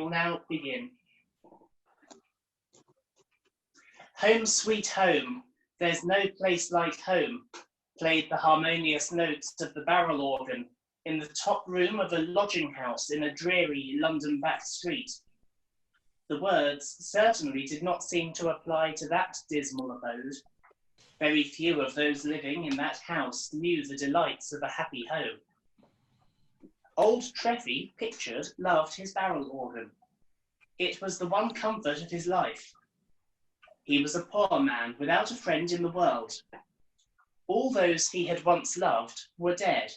will now begin. Home sweet home, there's no place like home, played the harmonious notes of the barrel organ in the top room of a lodging house in a dreary London back street. The words certainly did not seem to apply to that dismal abode. Very few of those living in that house knew the delights of a happy home. Old Treffy, pictured, loved his barrel organ. It was the one comfort of his life. He was a poor man without a friend in the world. All those he had once loved were dead.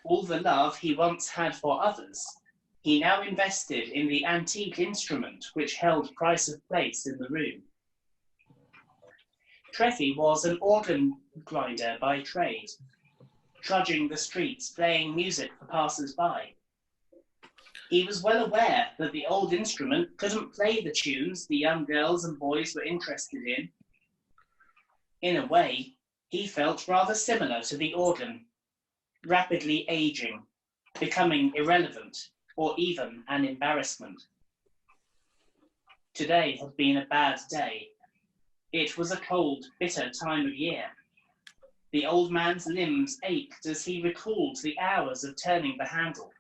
All the love he once had for others, he now invested in the antique instrument which held price of place in the room. Treffy was an organ grinder by trade, trudging the streets, playing music for passers-by. He was well aware that the old instrument couldn't play the tunes the young girls and boys were interested in. In a way, he felt rather similar to the organ, rapidly aging, becoming irrelevant, or even an embarrassment. Today had been a bad day. It was a cold, bitter time of year. The old man's limbs ached as he recalled the hours of turning the handle.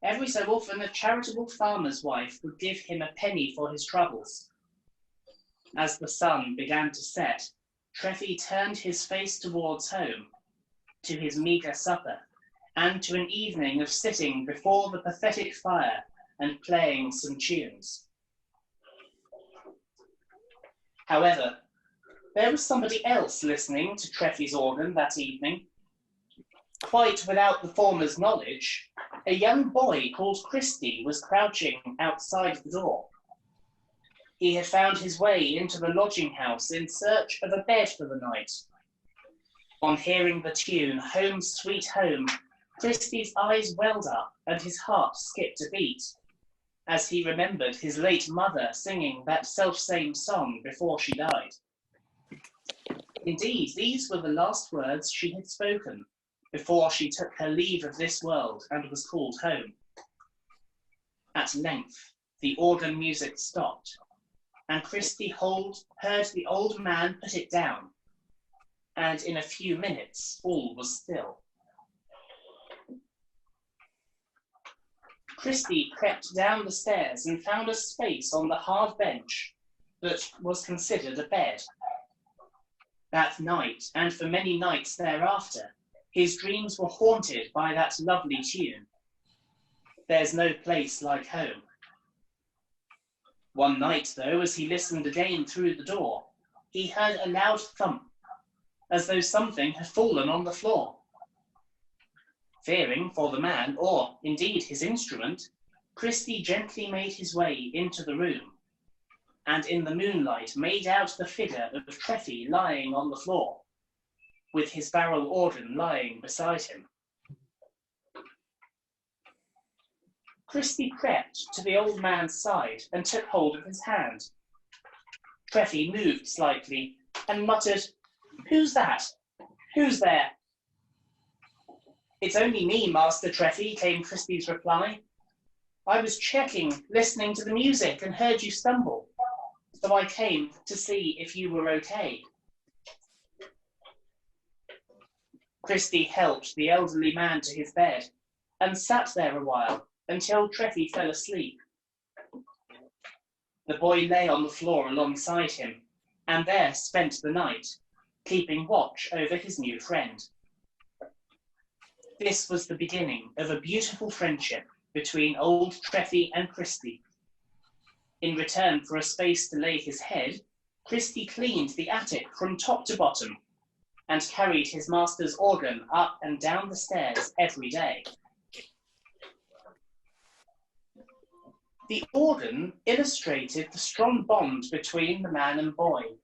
Every so often a charitable farmer's wife would give him a penny for his troubles. As the sun began to set, Treffy turned his face towards home, to his meagre supper, and to an evening of sitting before the pathetic fire and playing some tunes. However, there was somebody else listening to Treffy's organ that evening. Quite without the former's knowledge, a young boy called Christie was crouching outside the door. He had found his way into the lodging house in search of a bed for the night. On hearing the tune, Home Sweet Home, Christie's eyes welled up and his heart skipped a beat, as he remembered his late mother singing that selfsame song before she died. Indeed, these were the last words she had spoken before she took her leave of this world and was called home. At length, the organ music stopped, and Christie heard the old man put it down, and in a few minutes all was still. Christie crept down the stairs and found a space on the hard bench that was considered a bed. That night, and for many nights thereafter, his dreams were haunted by that lovely tune, There's No Place Like Home. One night, though, as he listened again through the door, he heard a loud thump, as though something had fallen on the floor. Fearing for the man, or indeed his instrument, Christie gently made his way into the room, and in the moonlight made out the figure of Treffy lying on the floor, with his barrel organ lying beside him. Christie crept to the old man's side and took hold of his hand. Treffy moved slightly and muttered, "Who's that? Who's there?" "It's only me, Master Treffy," came Christie's reply. "I was checking, listening to the music, and heard you stumble, so I came to see if you were okay." Christie helped the elderly man to his bed and sat there a while until Treffy fell asleep. The boy lay on the floor alongside him and there spent the night, keeping watch over his new friend. This was the beginning of a beautiful friendship between old Treffy and Christie. In return for a space to lay his head, Christie cleaned the attic from top to bottom and carried his master's organ up and down the stairs every day. The organ illustrated the strong bond between the man and boy.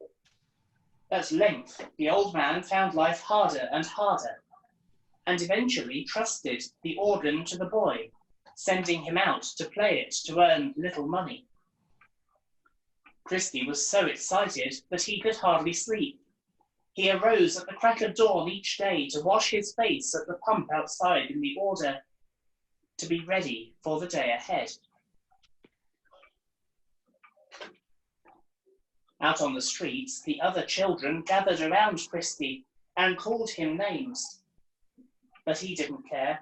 At length, the old man found life harder and harder, and eventually trusted the organ to the boy, sending him out to play it to earn little money. Christie was so excited that he could hardly sleep. He arose at the crack of dawn each day to wash his face at the pump outside in the order, to be ready for the day ahead. Out on the streets, the other children gathered around Christie and called him names. But he didn't care.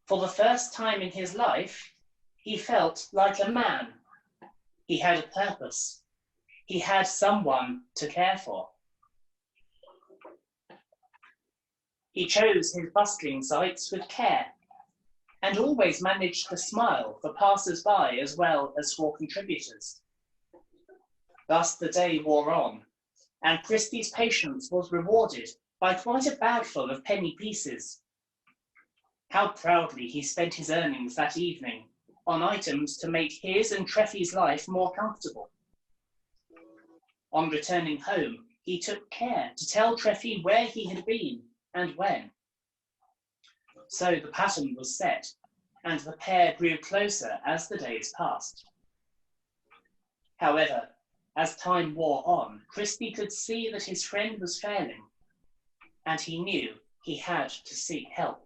For the first time in his life, he felt like a man. He had a purpose. He had someone to care for. He chose his busking sites with care and always managed to smile for passers-by as well as for contributors. Thus the day wore on, and Christie's patience was rewarded by quite a bagful of penny pieces. How proudly he spent his earnings that evening on items to make his and Treffy's life more comfortable. On returning home, he took care to tell Treffy where he had been and when. So the pattern was set, and the pair grew closer as the days passed. However, as time wore on, Christie could see that his friend was failing, and he knew he had to seek help.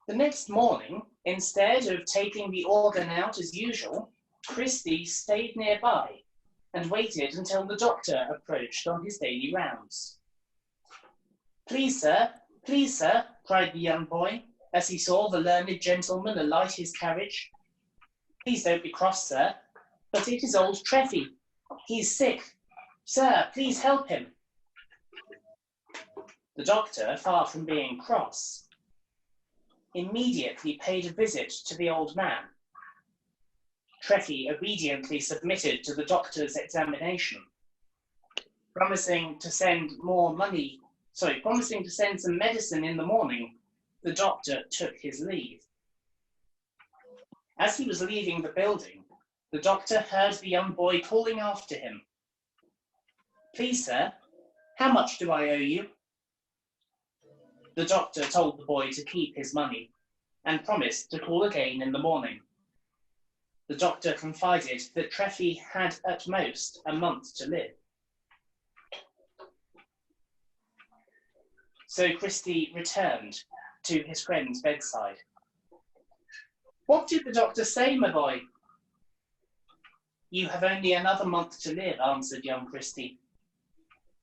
The next morning, instead of taking the organ out as usual, Christie stayed nearby and waited until the doctor approached on his daily rounds. Please, sir, cried the young boy as he saw the learned gentleman alight his carriage. Please don't be cross, sir, but it is old Treffy. He's sick. Sir, please help him. The doctor, far from being cross, immediately paid a visit to the old man. Treffy obediently submitted to the doctor's examination, promising to send some medicine in the morning. The doctor took his leave. As he was leaving the building, the doctor heard the young boy calling after him. Please, sir, how much do I owe you? The doctor told the boy to keep his money and promised to call again in the morning. The doctor confided that Treffy had at most a month to live. So Christie returned to his friend's bedside. What did the doctor say, my boy? You have only another month to live, answered young Christie.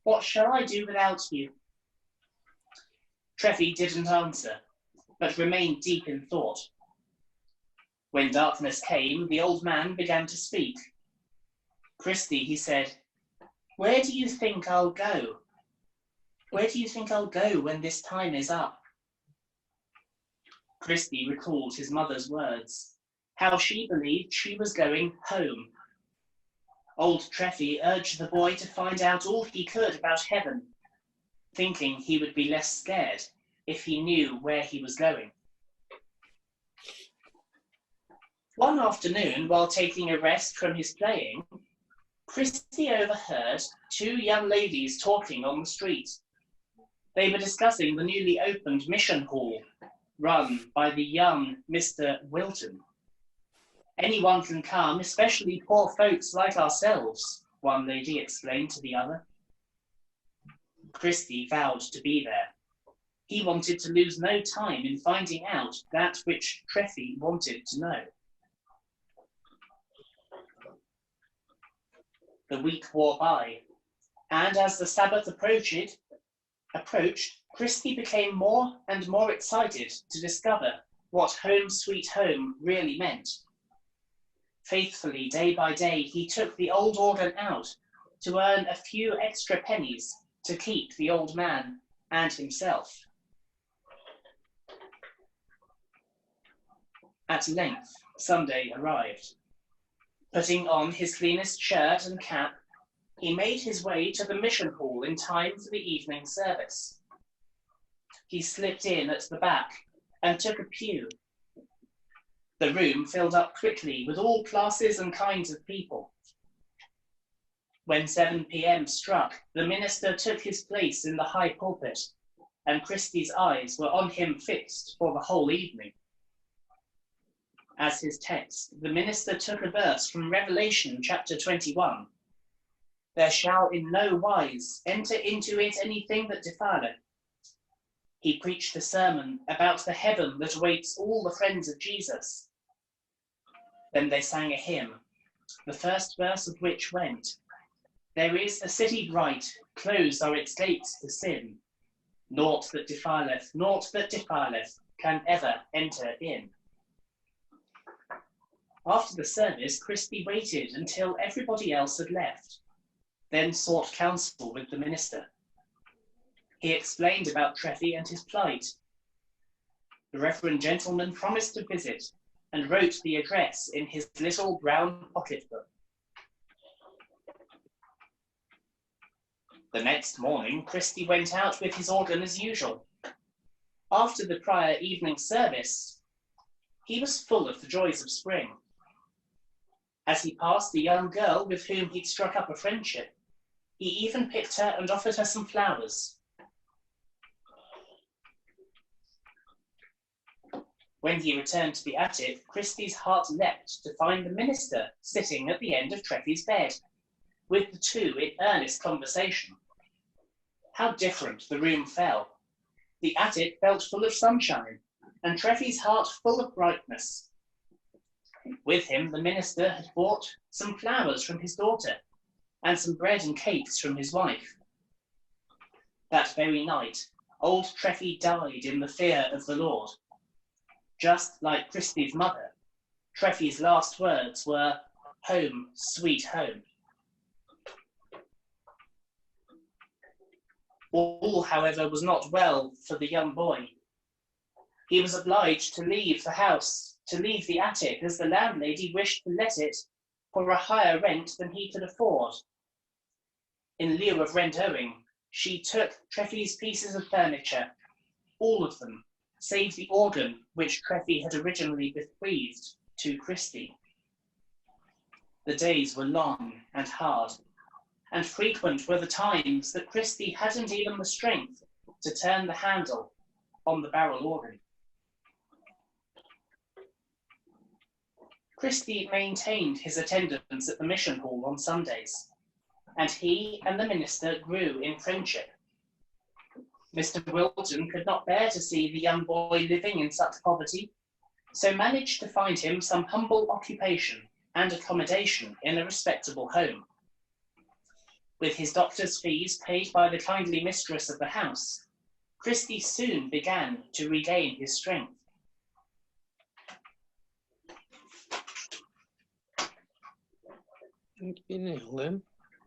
What shall I do without you? Treffy didn't answer, but remained deep in thought. When darkness came, the old man began to speak. Christie, he said, where do you think I'll go? Where do you think I'll go when this time is up? Christie recalled his mother's words, how she believed she was going home. Old Treffy urged the boy to find out all he could about heaven, thinking he would be less scared if he knew where he was going. One afternoon, while taking a rest from his playing, Christie overheard two young ladies talking on the street. They were discussing the newly opened mission hall, run by the young Mr. Wilton. Anyone can come, especially poor folks like ourselves, one lady explained to the other. Christie vowed to be there. He wanted to lose no time in finding out that which Treffy wanted to know. The week wore by, and as the Sabbath approached, Christie became more and more excited to discover what home sweet home really meant. Faithfully, day by day, he took the old organ out to earn a few extra pennies to keep the old man and himself. At length, Sunday arrived. Putting on his cleanest shirt and cap, he made his way to the mission hall in time for the evening service. He slipped in at the back and took a pew. The room filled up quickly with all classes and kinds of people. When 7 p.m. struck, the minister took his place in the high pulpit, and Christie's eyes were on him fixed for the whole evening. As his text, the minister took a verse from Revelation chapter 21. There shall in no wise enter into it anything that defileth, He preached a sermon about the heaven that awaits all the friends of Jesus. Then they sang a hymn, the first verse of which went, "There is a city bright, closed are its gates to sin. Naught that defileth can ever enter in." After the service, Christie waited until everybody else had left, then sought counsel with the minister. He explained about Treffy and his plight. The reverend gentleman promised to visit and wrote the address in his little brown pocketbook. The next morning, Christie went out with his organ as usual. After the prior evening service, he was full of the joys of spring. As he passed a young girl with whom he'd struck up a friendship, he even picked her and offered her some flowers. When he returned to the attic, Christie's heart leapt to find the minister sitting at the end of Treffy's bed, with the two in earnest conversation. How different the room felt. The attic felt full of sunshine, and Treffy's heart full of brightness. With him, the minister had brought some flowers from his daughter, and some bread and cakes from his wife. That very night, old Treffy died in the fear of the Lord. Just like Christie's mother, Treffy's last words were, "Home, sweet home." All, however, was not well for the young boy. He was obliged to leave the house, to leave the attic, as the landlady wished to let it for a higher rent than he could afford. In lieu of rent owing, she took Treffy's pieces of furniture, all of them, save the organ which Treffy had originally bequeathed to Christie. The days were long and hard, and frequent were the times that Christie hadn't even the strength to turn the handle on the barrel organ. Christie maintained his attendance at the mission hall on Sundays, and he and the minister grew in friendship. Mr. Wilton could not bear to see the young boy living in such poverty, so managed to find him some humble occupation and accommodation in a respectable home. With his doctor's fees paid by the kindly mistress of the house, Christie soon began to regain his strength.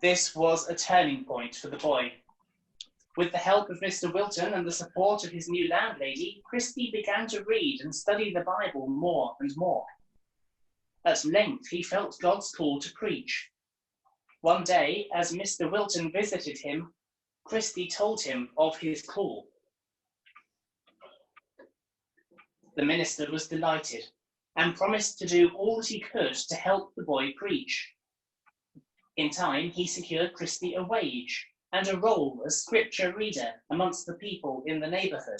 This was a turning point for the boy. With the help of Mr. Wilton and the support of his new landlady, Christie began to read and study the Bible more and more. At length, he felt God's call to preach. One day, as Mr. Wilton visited him, Christie told him of his call. The minister was delighted and promised to do all that he could to help the boy preach. In time, he secured Christie a wage and a role as scripture reader amongst the people in the neighbourhood.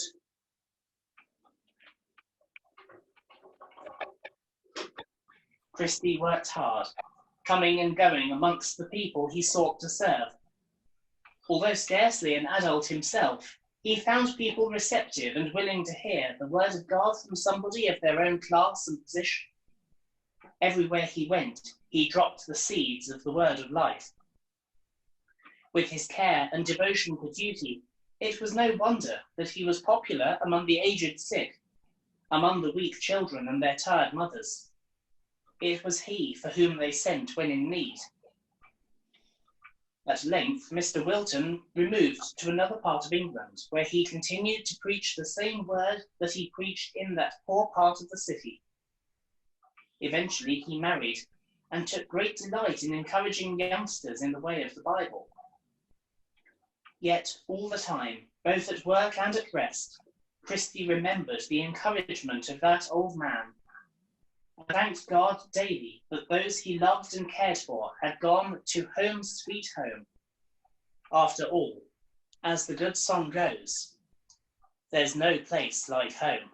Christie worked hard, coming and going amongst the people he sought to serve. Although scarcely an adult himself, he found people receptive and willing to hear the word of God from somebody of their own class and position. Everywhere he went, he dropped the seeds of the word of life. With his care and devotion to duty, it was no wonder that he was popular among the aged sick, among the weak children and their tired mothers. It was he for whom they sent when in need. At length, Mr. Wilton removed to another part of England, where he continued to preach the same word that he preached in that poor part of the city. Eventually, he married and took great delight in encouraging youngsters in the way of the Bible. Yet, all the time, both at work and at rest, Christie remembered the encouragement of that old man, and thanked God daily that those he loved and cared for had gone to home sweet home. After all, as the good song goes, there's no place like home.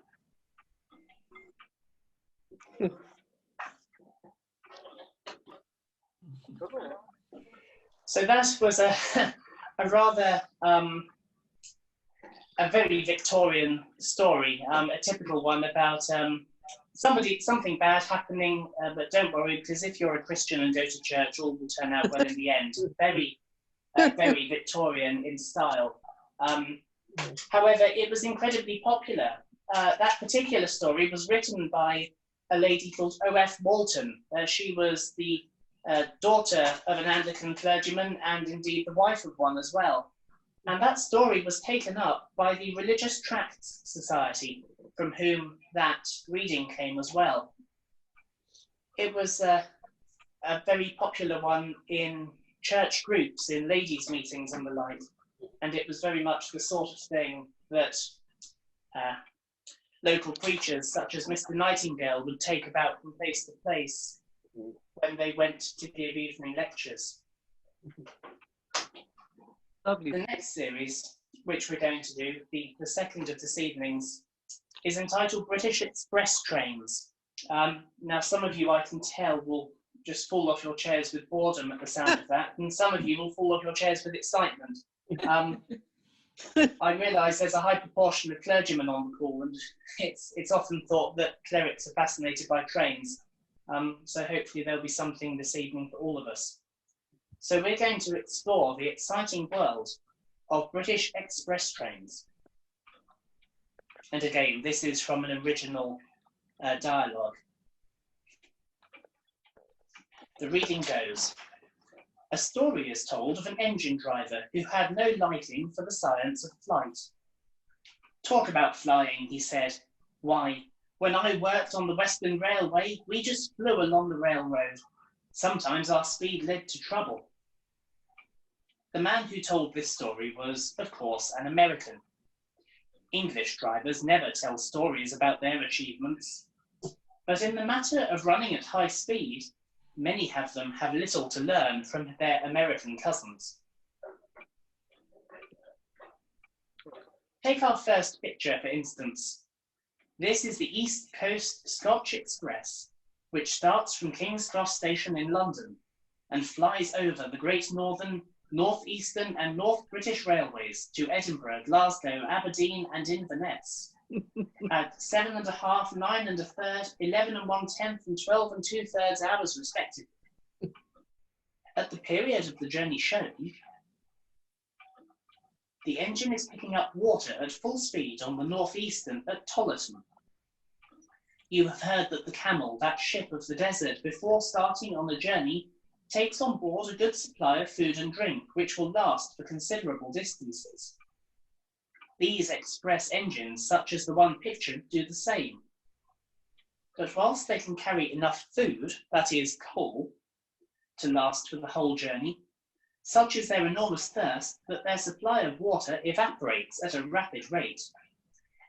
So that was a rather a very Victorian story, a typical one about something bad happening, but don't worry, because if you're a Christian and go to church, all will turn out well in the end. Very, very Victorian in style. However, it was incredibly popular. That particular story was written by a lady called O.F. Walton. She was the daughter of an Anglican clergyman and indeed the wife of one as well. And that story was taken up by the Religious Tracts Society, from whom that reading came as well. It was a very popular one in church groups, in ladies' meetings and the like, and it was very much the sort of thing that local preachers such as Mr. Nightingale would take about from place to place when they went to give evening lectures. Lovely. The next series, which we're going to do, the second of this evening's, is entitled British Express Trains. Now, some of you, I can tell, will just fall off your chairs with boredom at the sound of that, and some of you will fall off your chairs with excitement. I realise there's a high proportion of clergymen on the call, and it's often thought that clerics are fascinated by trains. So hopefully there'll be something this evening for all of us. So we're going to explore the exciting world of British express trains. And again, this is from an original dialogue. The reading goes. A story is told of an engine driver who had no liking for the science of flight. Talk about flying, he said. Why, when I worked on the Western Railway, we just flew along the railroad. Sometimes our speed led to trouble. The man who told this story was, of course, an American. English drivers never tell stories about their achievements. But in the matter of running at high speed, many of them have little to learn from their American cousins. Take our first picture, for instance. This is the East Coast Scotch Express, which starts from King's Cross Station in London and flies over the Great Northern, North Eastern and North British Railways to Edinburgh, Glasgow, Aberdeen and Inverness at 7 1/2, 9 1/3, 11 1/10 and 12 2/3 hours respectively. At the period of the journey shown, the engine is picking up water at full speed on the northeastern at Tollerton. You have heard that the camel, that ship of the desert, before starting on the journey, takes on board a good supply of food and drink, which will last for considerable distances. These express engines, such as the one pictured, do the same. But whilst they can carry enough food, that is, coal, to last for the whole journey, such is their enormous thirst that their supply of water evaporates at a rapid rate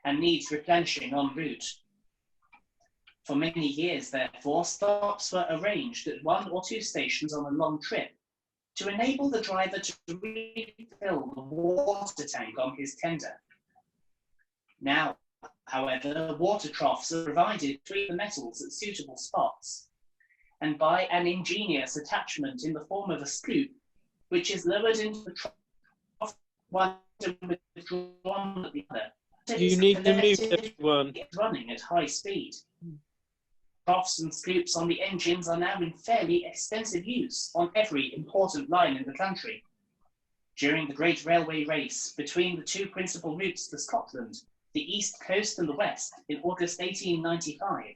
and needs replenishing en route. For many years, therefore, stops were arranged at 1 or 2 stations on a long trip to enable the driver to refill the water tank on his tender. Now, however, water troughs are provided between the metals at suitable spots, and by an ingenious attachment in the form of a scoop, which is lowered into the trough, one withdrawn at the other. You need to mute everyone. Running at high speed. Troughs and scoops on the engines are now in fairly extensive use on every important line in the country. During the great railway race between the 2 principal routes to Scotland, the East Coast and the West, in August 1895,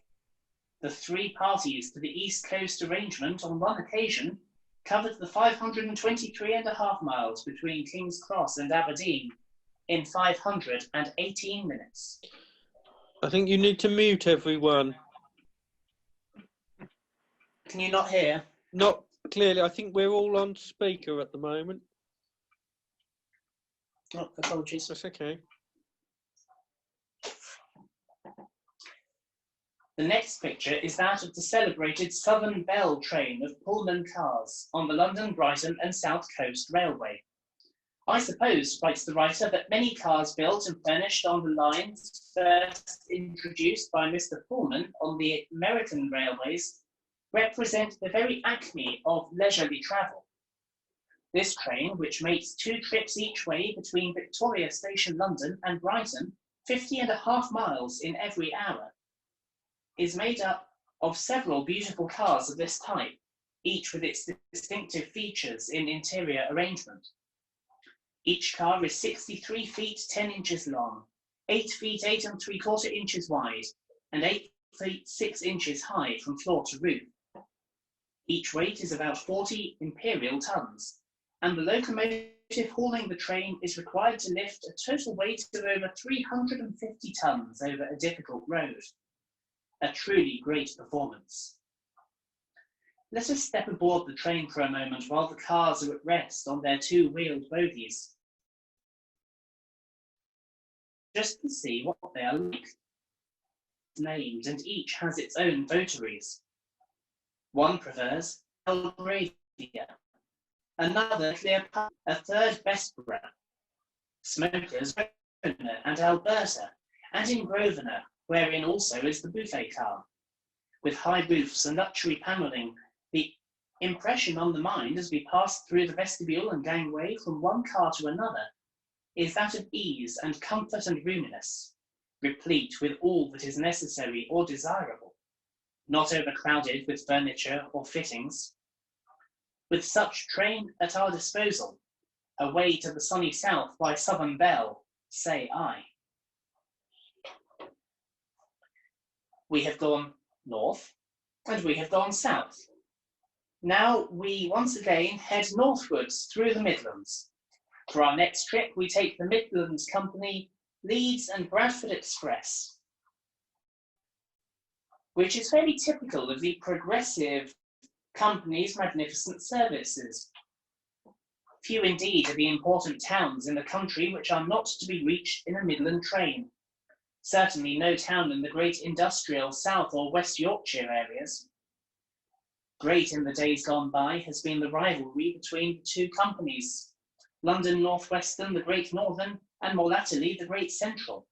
the 3 parties to the East Coast arrangement on one occasion covered the 523.5 miles between King's Cross and Aberdeen in 518 minutes. I think you need to mute everyone. Can you not hear? Not clearly. I think we're all on speaker at the moment. Oh, apologies. That's okay. The next picture is that of the celebrated Southern Belle train of Pullman cars on the London, Brighton and South Coast Railway. I suppose, writes the writer, that many cars built and furnished on the lines first introduced by Mr. Pullman on the American railways represent the very acme of leisurely travel. This train, which makes 2 trips each way between Victoria Station, London and Brighton, 50.5 miles in every hour, is made up of several beautiful cars of this type, each with its distinctive features in interior arrangement. Each car is 63 feet 10 inches long, 8 feet 8 3/4 inches wide, and 8 feet 6 inches high from floor to roof. Each weight is about 40 imperial tons, and the locomotive hauling the train is required to lift a total weight of over 350 tons over a difficult road. A truly great performance. Let us step aboard the train for a moment while the cars are at rest on their 2-wheeled bogies, just to see what they are like. Named, and each has its own votaries. One prefers Belgravia, another Cleopatra, a third Bessborough, smokers Grosvenor and Alberta, and in Grosvenor, wherein also is the buffet car. With high roofs and luxury panelling, the impression on the mind as we pass through the vestibule and gangway from one car to another is that of ease and comfort and roominess, replete with all that is necessary or desirable, not overcrowded with furniture or fittings. With such train at our disposal, away to the sunny south by Southern Belle, say I. We have gone north, and we have gone south. Now we once again head northwards through the Midlands. For our next trip, we take the Midlands Company Leeds and Bradford Express, which is fairly typical of the progressive company's magnificent services. Few indeed are the important towns in the country which are not to be reached in a Midland train. Certainly no town in the great industrial South or West Yorkshire areas. Great in the days gone by has been the rivalry between the two companies, London North Western, the Great Northern, and more latterly the Great Central.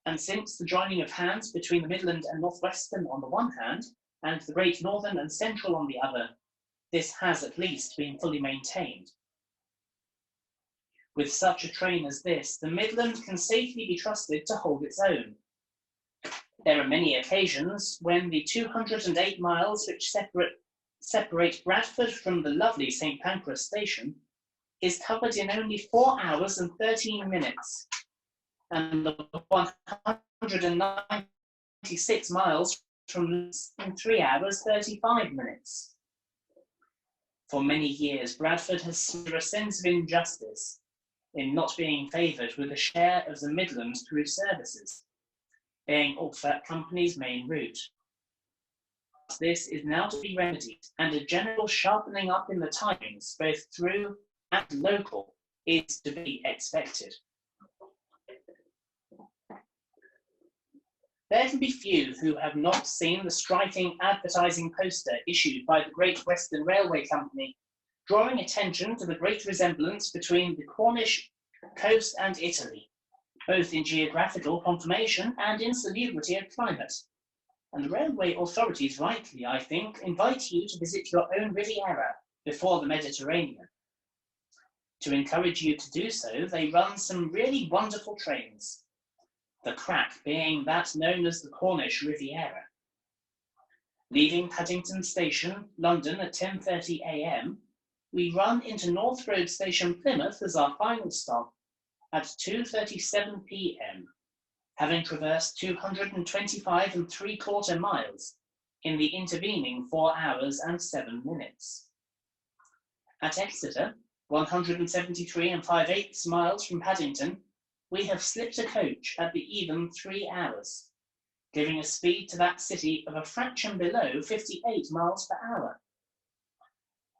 And since the joining of hands between the Midland and North Western on the one hand, and the Great Northern and Central on the other, this has at least been fully maintained. With such a train as this, the Midland can safely be trusted to hold its own. There are many occasions when the 208 miles which separate Bradford from the lovely St Pancras station is covered in only 4 hours and 13 minutes, and the 196 miles from in 3 hours 35 minutes. For many years, Bradford has seen a sense of injustice in not being favoured with a share of the Midlands through services, being Norfolk Company's main route. This is now to be remedied, and a general sharpening up in the timings, both through and local, is to be expected. There can be few who have not seen the striking advertising poster issued by the Great Western Railway Company, drawing attention to the great resemblance between the Cornish coast and Italy, both in geographical conformation and in salubrity of climate. And the railway authorities rightly, I think, invite you to visit your own Riviera before the Mediterranean. To encourage you to do so, they run some really wonderful trains, the crack being that known as the Cornish Riviera. Leaving Paddington Station, London at 10:30 a.m, we run into North Road Station, Plymouth as our final stop at 2:37 p.m, having traversed 225 3/4 miles in the intervening 4 hours and 7 minutes. At Exeter, 173 5/8 miles from Paddington, we have slipped a coach at the even 3 hours, giving a speed to that city of a fraction below 58 miles per hour.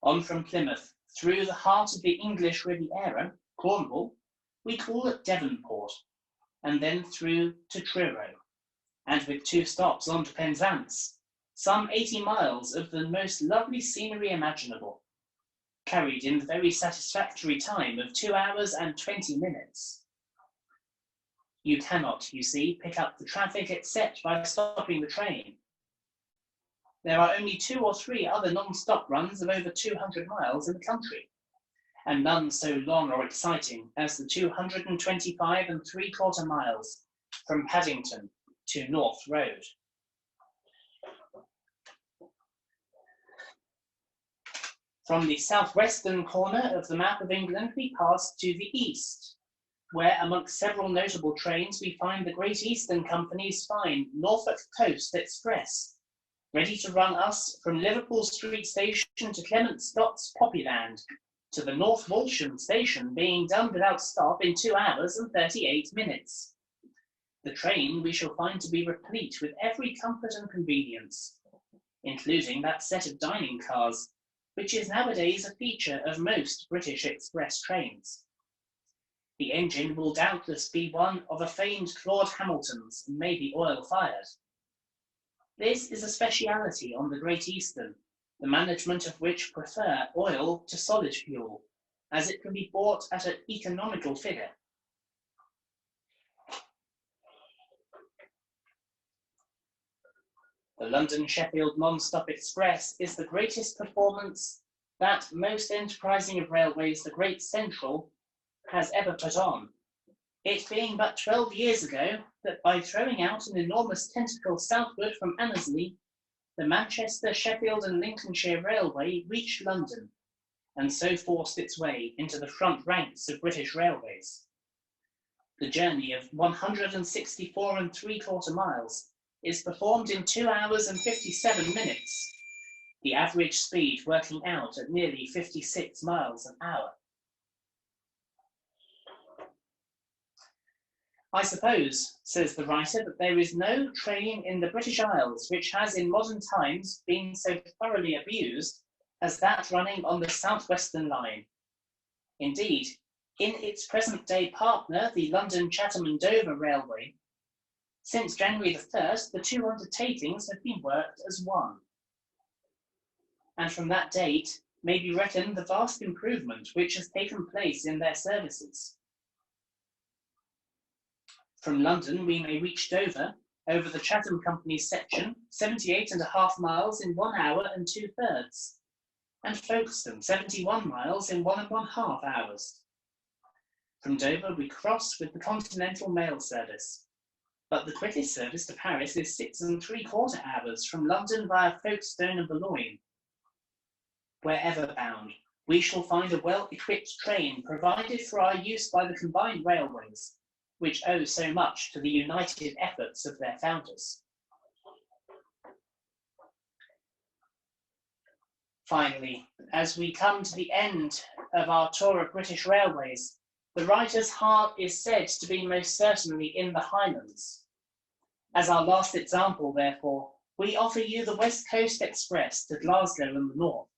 On from Plymouth, through the heart of the English Riviera, Cornwall, we call at Devonport, and then through to Truro, and with 2 stops on to Penzance, some 80 miles of the most lovely scenery imaginable, carried in the very satisfactory time of 2 hours and 20 minutes. You cannot, you see, pick up the traffic except by stopping the train. There are only 2 or 3 other non-stop runs of over 200 miles in the country, and none so long or exciting as the 225 3/4 miles from Paddington to North Road. From the southwestern corner of the map of England, we pass to the east, where amongst several notable trains we find the Great Eastern Company's fine Norfolk Coast Express, ready to run us from Liverpool Street Station to Clement Scott's Poppyland, to the North Walsham Station, being done without stop in 2 hours and 38 minutes. The train we shall find to be replete with every comfort and convenience, including that set of dining cars, which is nowadays a feature of most British express trains. The engine will doubtless be one of a famed Claude Hamilton's and may be oil-fired. This is a speciality on the Great Eastern, the management of which prefer oil to solid fuel, as it can be bought at an economical figure. The London-Sheffield non-stop express is the greatest performance that most enterprising of railways, the Great Central, has ever put on, it being but 12 years ago that by throwing out an enormous tentacle southward from Annesley, the Manchester, Sheffield and Lincolnshire Railway reached London, and so forced its way into the front ranks of British railways. The journey of 164 3/4 miles is performed in 2 hours and 57 minutes, the average speed working out at nearly 56 miles an hour. I suppose, says the writer, that there is no train in the British Isles which has in modern times been so thoroughly abused as that running on the southwestern line. Indeed, in its present-day partner, the London, Chatham and Dover Railway, since January the 1st, the two undertakings have been worked as one. And from that date may be reckoned the vast improvement which has taken place in their services. From London, we may reach Dover, over the Chatham Company's section, 78.5 miles in 1 hour and 2/3, and Folkestone, 71 miles in 1 1/2 hours. From Dover, we cross with the Continental Mail service, but the quickest service to Paris is 6 3/4 hours from London via Folkestone and Boulogne. Wherever bound, we shall find a well-equipped train provided for our use by the combined railways, which owe so much to the united efforts of their founders. Finally, as we come to the end of our tour of British railways, the writer's heart is said to be most certainly in the Highlands. As our last example, therefore, we offer you the West Coast Express to Glasgow in the north.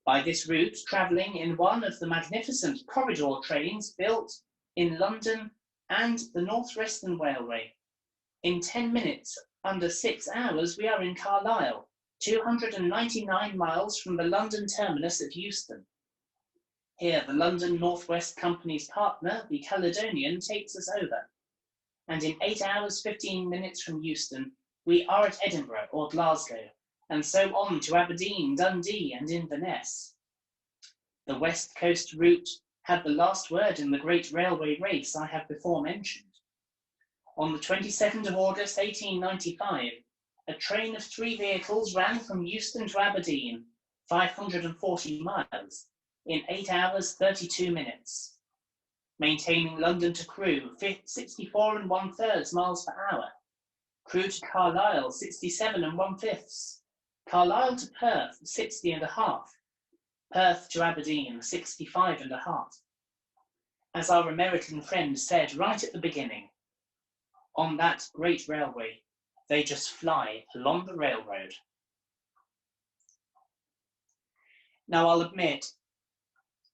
By this route, travelling in one of the magnificent corridor trains built in London and the North Western Railway, in 10 minutes, under 6 hours, we are in Carlisle, 299 miles from the London terminus at Euston. Here, the London North West Company's partner, the Caledonian, takes us over, and in 8 hours 15 minutes from Euston, we are at Edinburgh or Glasgow, and so on to Aberdeen, Dundee and Inverness. The West Coast route had the last word in the great railway race I have before mentioned. On the 22nd of August 1895, a train of 3 vehicles ran from Euston to Aberdeen, 540 miles, in 8 hours 32 minutes, maintaining London to Crewe 64 1/3 miles per hour, Crewe to Carlisle 67 1/5, Carlisle to Perth 60.5, Perth to Aberdeen 65.5. As our American friend said right at the beginning, on that great railway, they just fly along the railroad. Now, I'll admit,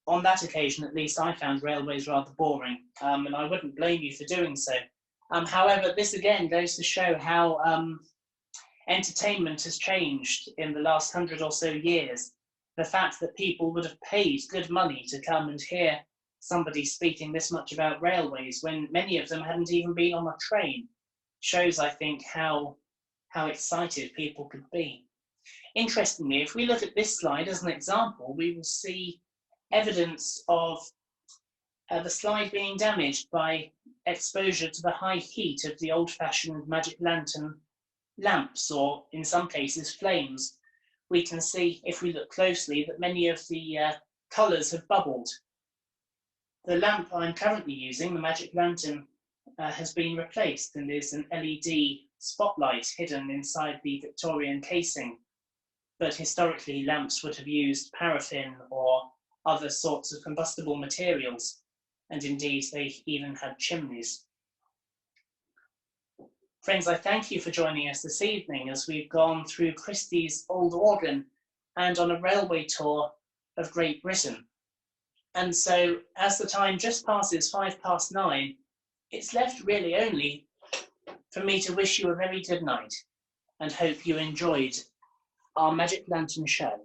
on that occasion, at least, I found railways rather boring, and I wouldn't blame you for doing so. However, this again goes to show how entertainment has changed in the last 100 or so years. The fact that people would have paid good money to come and hear somebody speaking this much about railways when many of them hadn't even been on a train shows, I think, how excited people could be. Interestingly, if we look at this slide as an example, we will see evidence of the slide being damaged by exposure to the high heat of the old-fashioned magic lantern lamps, or in some cases flames. We can see, if we look closely, that many of the colours have bubbled. The lamp I'm currently using, the magic lantern, has been replaced and is an LED spotlight hidden inside the Victorian casing. But historically, lamps would have used paraffin or other sorts of combustible materials, and indeed they even had chimneys. Friends, I thank you for joining us this evening as we've gone through Christie's old organ and on a railway tour of Great Britain. And so, as the time just passes 9:05, it's left really only for me to wish you a very good night and hope you enjoyed our Magic Lantern show.